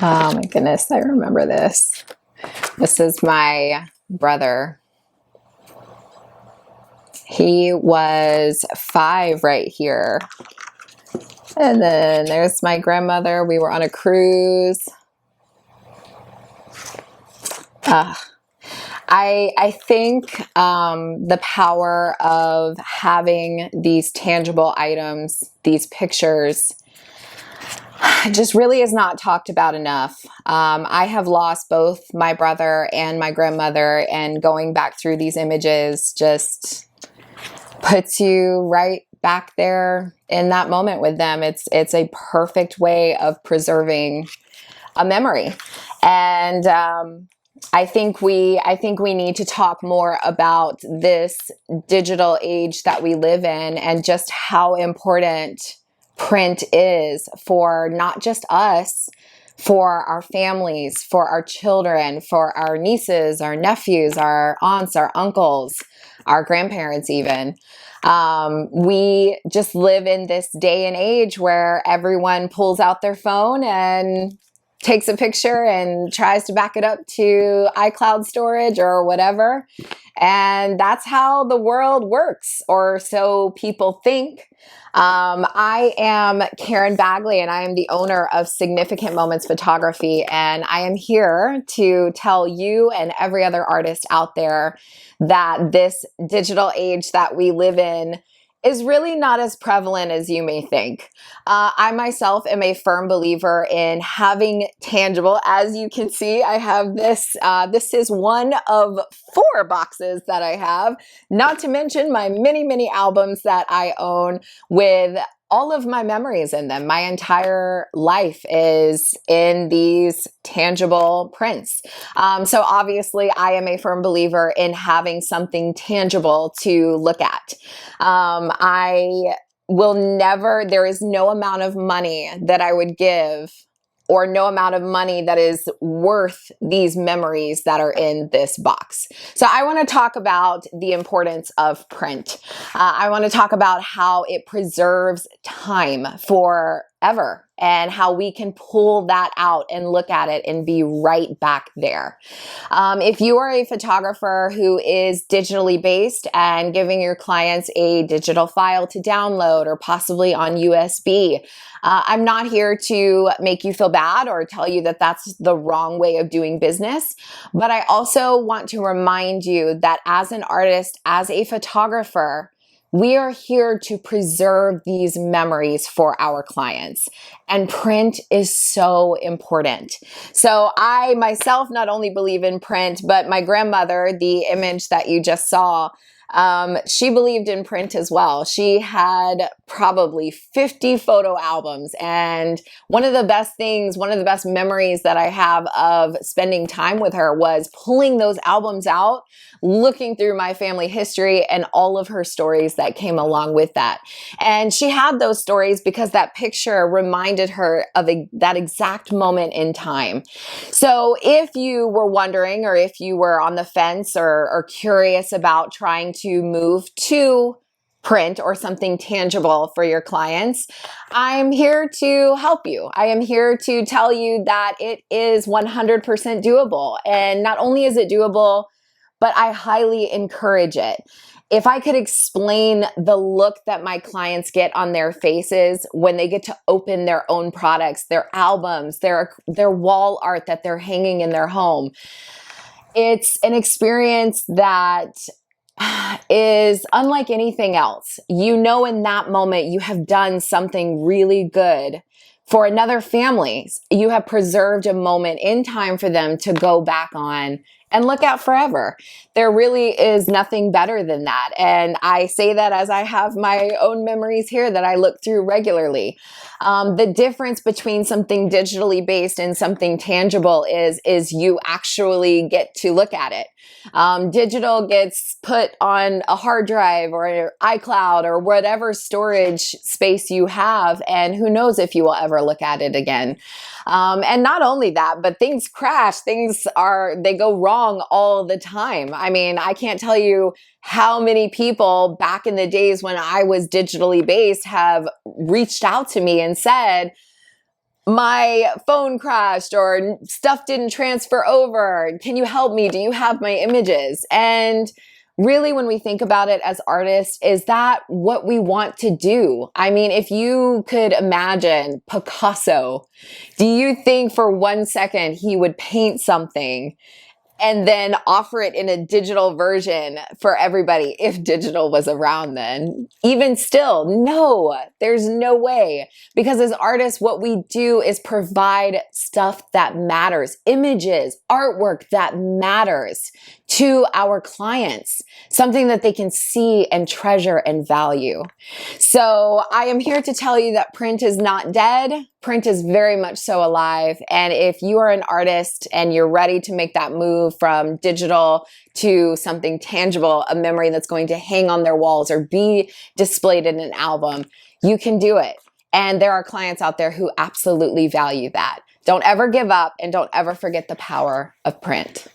Oh my goodness, I remember this. This is my brother. He was 5 right here. And then there's my grandmother. We were on a cruise. I think the power of having these tangible items, these pictures, just really is not talked about enough. I have lost both my brother and my grandmother, and going back through these images just puts you right back there in that moment with them. It's a perfect way of preserving a memory. And I think we need to talk more about this digital age that we live in, and just how important print is for not just us, for our families, for our children, for our nieces, our nephews, our aunts, our uncles, our grandparents even. We just live in this day and age where everyone pulls out their phone and takes a picture and tries to back it up to iCloud storage or whatever. And that's how the world works, or so people think. I am Karen Bagley, and I am the owner of Significant Moments Photography. And I am here to tell you and every other artist out there that this digital age that we live in is really not as prevalent as you may think. I myself am a firm believer in having tangible. As you can see, I have this. This is one of 4 boxes that I have, not to mention my many, many albums that I own with all of my memories in them. My entire life is in these tangible prints. So obviously I am a firm believer in having something tangible to look at. I will never, there is no amount of money that I would give, or no amount of money that is worth these memories that are in this box. So I want to talk about the importance of print. I want to talk about how it preserves time forever, and how we can pull that out and look at it and be right back there. If you are a photographer who is digitally based and giving your clients a digital file to download, or possibly on USB, I'm not here to make you feel bad or tell you that that's the wrong way of doing business, but I also want to remind you that as an artist, as a photographer, we are here to preserve these memories for our clients, and print is so important. So I myself not only believe in print, but my grandmother, the image that you just saw, she believed in print as well. She had probably 50 photo albums, and one of the best memories that I have of spending time with her was pulling those albums out, looking through my family history and all of her stories that came along with that. And she had those stories because that picture reminded her of that exact moment in time. So if you were wondering, or if you were on the fence, or curious about trying to move to print or something tangible for your clients, I'm here to help you. I am here to tell you that it is 100% doable. And not only is it doable, but I highly encourage it. If I could explain the look that my clients get on their faces when they get to open their own products, their albums, their wall art that they're hanging in their home, it's an experience that is unlike anything else. You know, in that moment, you have done something really good for another family. You have preserved a moment in time for them to go back on and look at forever. There really is nothing better than that. And I say that as I have my own memories here that I look through regularly. The difference between something digitally based and something tangible is you actually get to look at it. Digital gets put on a hard drive or iCloud or whatever storage space you have, and who knows if you will ever look at it again. And not only that, but things crash, they go wrong all the time. I mean, I can't tell you how many people back in the days when I was digitally based have reached out to me and said, my phone crashed or stuff didn't transfer over. Can you help me? Do you have my images? And really, when we think about it as artists, is that what we want to do? I mean, if you could imagine Picasso, do you think for 1 second he would paint something and then offer it in a digital version for everybody, if digital was around then? Even still, no, there's no way. Because as artists, what we do is provide stuff that matters, images, artwork that matters to our clients, something that they can see and treasure and value. So I am here to tell you that print is not dead. Print is very much so alive. And if you are an artist and you're ready to make that move from digital to something tangible, a memory that's going to hang on their walls or be displayed in an album, you can do it. And there are clients out there who absolutely value that. Don't ever give up and don't ever forget the power of print.